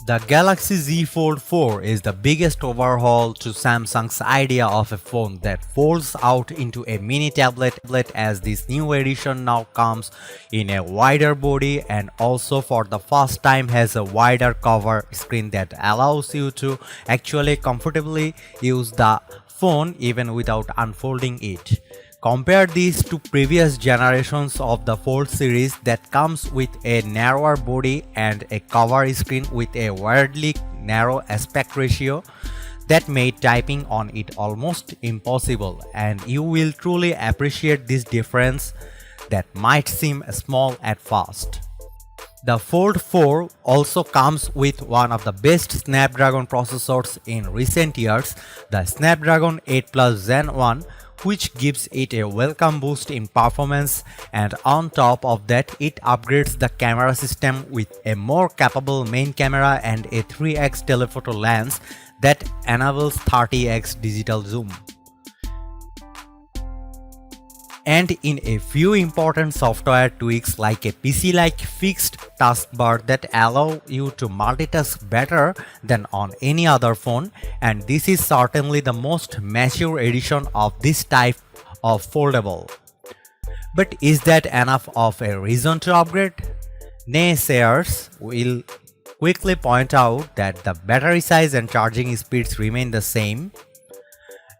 The Galaxy Z Fold 4 is the biggest overhaul to Samsung's idea of a phone that folds out into a mini tablet, as this new edition now comes in a wider body and also for the first time has a wider cover screen that allows you to actually comfortably use the phone even without unfolding it. Compare these to previous generations of the Fold series that comes with a narrower body and a cover screen with a weirdly narrow aspect ratio that made typing on it almost impossible, and you will truly appreciate this difference that might seem small at first. The Fold 4 also comes with one of the best Snapdragon processors in recent years, the Snapdragon 8 Plus Gen 1, which gives it a welcome boost in performance, and on top of that it upgrades the camera system with a more capable main camera and a 3x telephoto lens that enables 30x digital zoom. And in a few important software tweaks like a PC-like fixed taskbar that allow you to multitask better than on any other phone, and this is certainly the most mature edition of this type of foldable. But is that enough of a reason to upgrade? Naysayers will quickly point out that the battery size and charging speeds remain the same,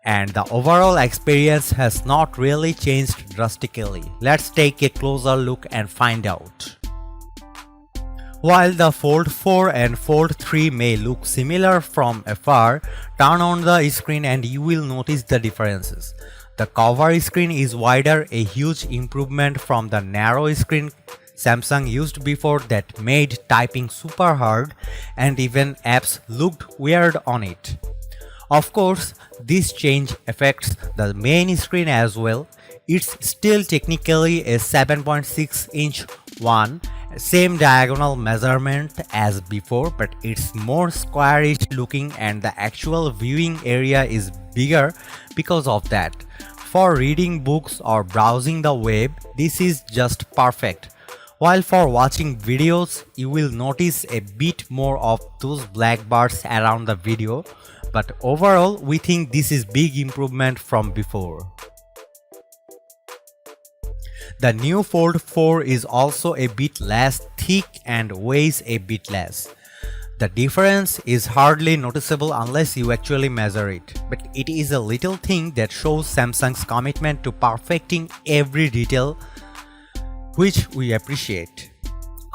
and the overall experience has not really changed drastically. Let's take a closer look and find out. While the Fold 4 and Fold 3 may look similar from afar, turn on the screen and you will notice the differences. The cover screen is wider, a huge improvement from the narrow screen Samsung used before that made typing super hard and even apps looked weird on it. Of course, this change affects the main screen as well. It's still technically a 7.6-inch one, same diagonal measurement as before, but it's more squarish looking and the actual viewing area is bigger because of that. For reading books or browsing the web, this is just perfect. While for watching videos, you will notice a bit more of those black bars around the video, but overall we think this is big improvement from before. The new Fold 4 is also a bit less thick and weighs a bit less. The difference is hardly noticeable unless you actually measure it, but it is a little thing that shows Samsung's commitment to perfecting every detail, which we appreciate.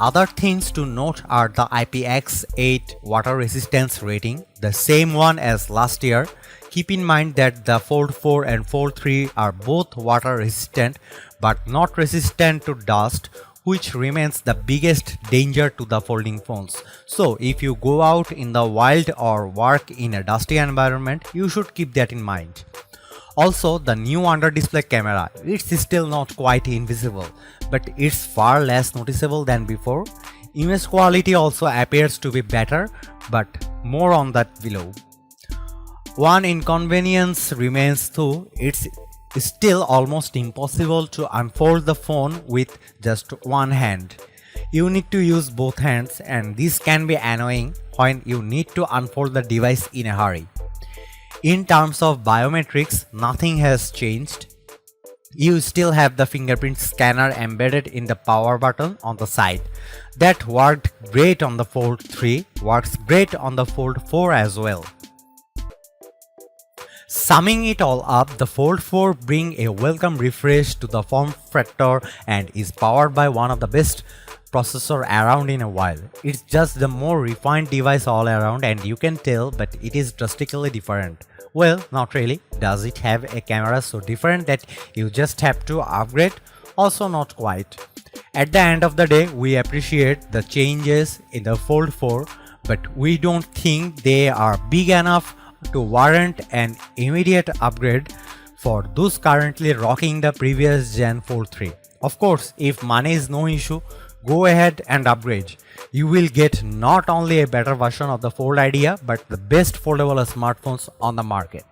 Other things to note are the IPX8 water resistance rating, the same one as last year. Keep in mind that the Fold 4 and Fold 3 are both water resistant but not resistant to dust, which remains the biggest danger to the folding phones. So if you go out in the wild or work in a dusty environment, you should keep that in mind. Also, the new under-display camera, it's still not quite invisible, but it's far less noticeable than before. Image quality also appears to be better, but more on that below. One inconvenience remains though, it's still almost impossible to unfold the phone with just one hand. You need to use both hands, and this can be annoying when you need to unfold the device in a hurry. In terms of biometrics, nothing has changed. You still have the fingerprint scanner embedded in the power button on the side. That worked great on the Fold 3, works great on the Fold 4 as well. Summing it all up, the Fold 4 brings a welcome refresh to the form factor and is powered by one of the best processor around in a while. It's just the more refined device all around, and you can tell, but it is drastically different. Well, not really. Does it have a camera so different that you just have to upgrade? Also not quite. At the end of the day, we appreciate the changes in the Fold 4, but we don't think they are big enough to warrant an immediate upgrade for those currently rocking the previous Gen Fold 3. Of course, if money is no issue, go ahead and upgrade. You will get not only a better version of the Fold idea, but the best foldable smartphones on the market.